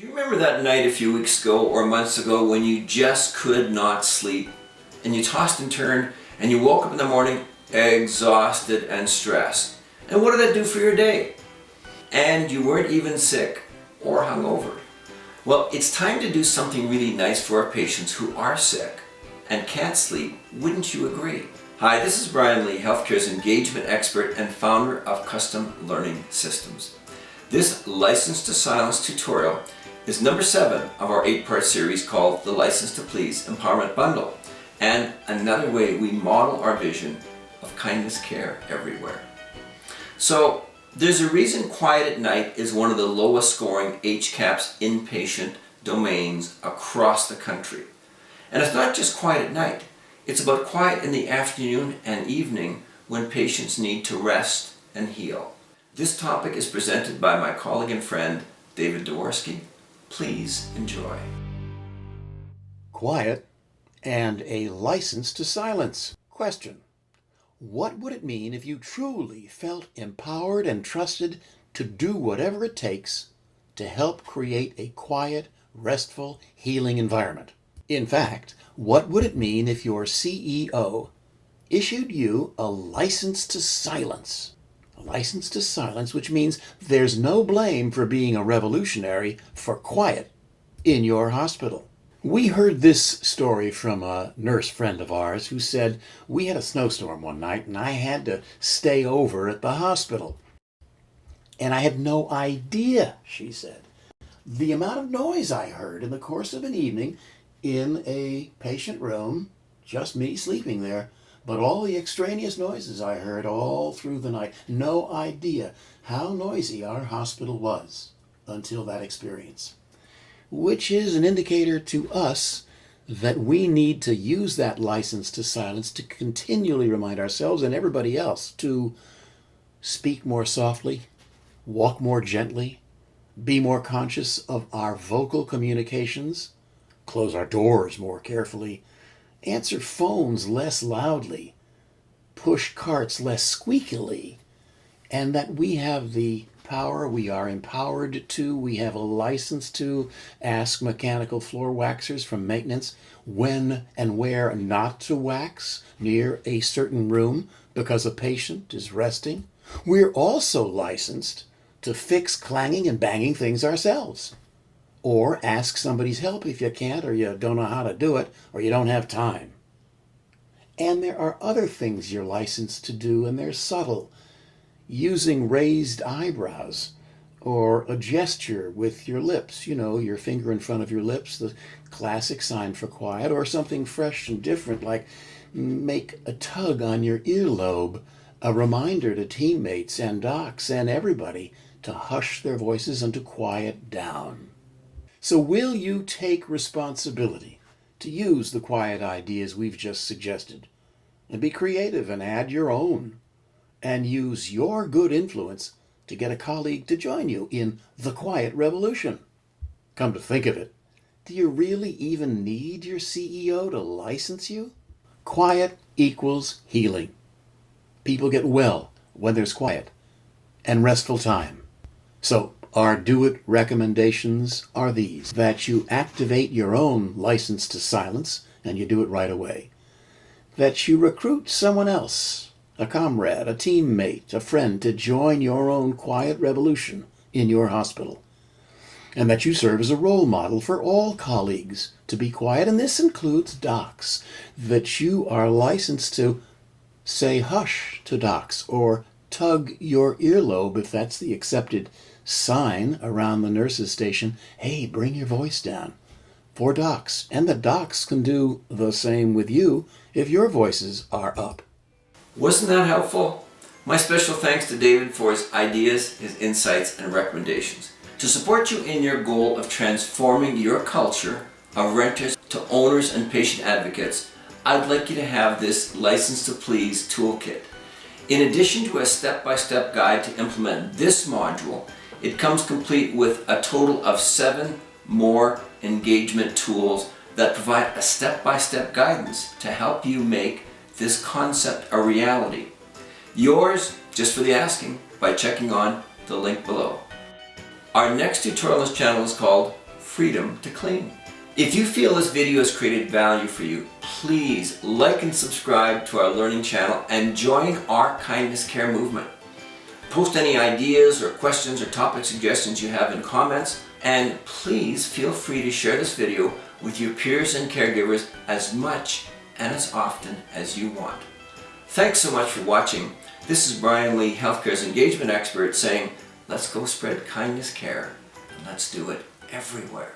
Do you remember that night a few weeks ago or months ago when you just could not sleep and you tossed and turned and you woke up in the morning exhausted and stressed? And what did that do for your day? And you weren't even sick or hungover. Well, it's time to do something really nice for our patients who are sick and can't sleep, wouldn't you agree? Hi, this is Brian Lee, healthcare's engagement expert and founder of Custom Learning Systems. This License to Silence tutorial is number 7 of our 8-part series called the License to Please Empowerment Bundle, and another way we model our vision of kindness care everywhere. So, there's a reason Quiet at Night is one of the lowest scoring HCAHPS inpatient domains across the country. And it's not just quiet at night, it's about quiet in the afternoon and evening when patients need to rest and heal. This topic is presented by my colleague and friend, David Dworsky. Please enjoy. Quiet and a license to silence. Question: what would it mean if you truly felt empowered and trusted to do whatever it takes to help create a quiet, restful, healing environment? In fact, what would it mean if your CEO issued you a license to silence? A license to silence, which means there's no blame for being a revolutionary for quiet in your hospital. We heard this story from a nurse friend of ours who said, we had a snowstorm one night and I had to stay over at the hospital. And I had no idea, she said, the amount of noise I heard in the course of an evening in a patient room, just me sleeping there, but all the extraneous noises I heard all through the night. No idea how noisy our hospital was until that experience. Which is an indicator to us that we need to use that license to silence to continually remind ourselves and everybody else to speak more softly, walk more gently, be more conscious of our vocal communications, close our doors more carefully, answer phones less loudly, push carts less squeakily, and that we have the power, we are empowered to, we have a license to ask mechanical floor waxers from maintenance when and where not to wax near a certain room because a patient is resting. We're also licensed to fix clanging and banging things ourselves, or ask somebody's help if you can't, or you don't know how to do it, or you don't have time. And there are other things you're licensed to do, and they're subtle. Using raised eyebrows, or a gesture with your lips, your finger in front of your lips, the classic sign for quiet, or something fresh and different like make a tug on your earlobe, a reminder to teammates and docs and everybody to hush their voices and to quiet down. So will you take responsibility to use the quiet ideas we've just suggested, and be creative and add your own, and use your good influence to get a colleague to join you in the quiet revolution? Come to think of it, do you really even need your CEO to license you? Quiet equals healing. People get well when there's quiet and restful time. So our do-it recommendations are these: that you activate your own license to silence, and you do it right away. That you recruit someone else, a comrade, a teammate, a friend, to join your own quiet revolution in your hospital. And that you serve as a role model for all colleagues to be quiet, and this includes docs. That you are licensed to say hush to docs, or tug your earlobe if that's the accepted sign around the nurse's station. Hey, bring your voice down, for docs. And the docs can do the same with you if your voices are up. Wasn't that helpful? My special thanks to David for his ideas, his insights, and recommendations. To support you in your goal of transforming your culture of renters to owners and patient advocates, I'd like you to have this License to Please toolkit. In addition to a step-by-step guide to implement this module, it comes complete with a total of 7 more engagement tools that provide a step-by-step guidance to help you make this concept a reality. Yours, just for the asking, by checking on the link below. Our next tutorial on this channel is called freedom to clean. If you feel this video has created value for you, please like and subscribe to our learning channel and join our Kindness Care movement. Post any ideas or questions or topic suggestions you have in comments, and please feel free to share this video with your peers and caregivers as much and as often as you want. Thanks so much for watching. This is Brian Lee, Healthcare's engagement expert, saying, let's go spread kindness care, and let's do it everywhere.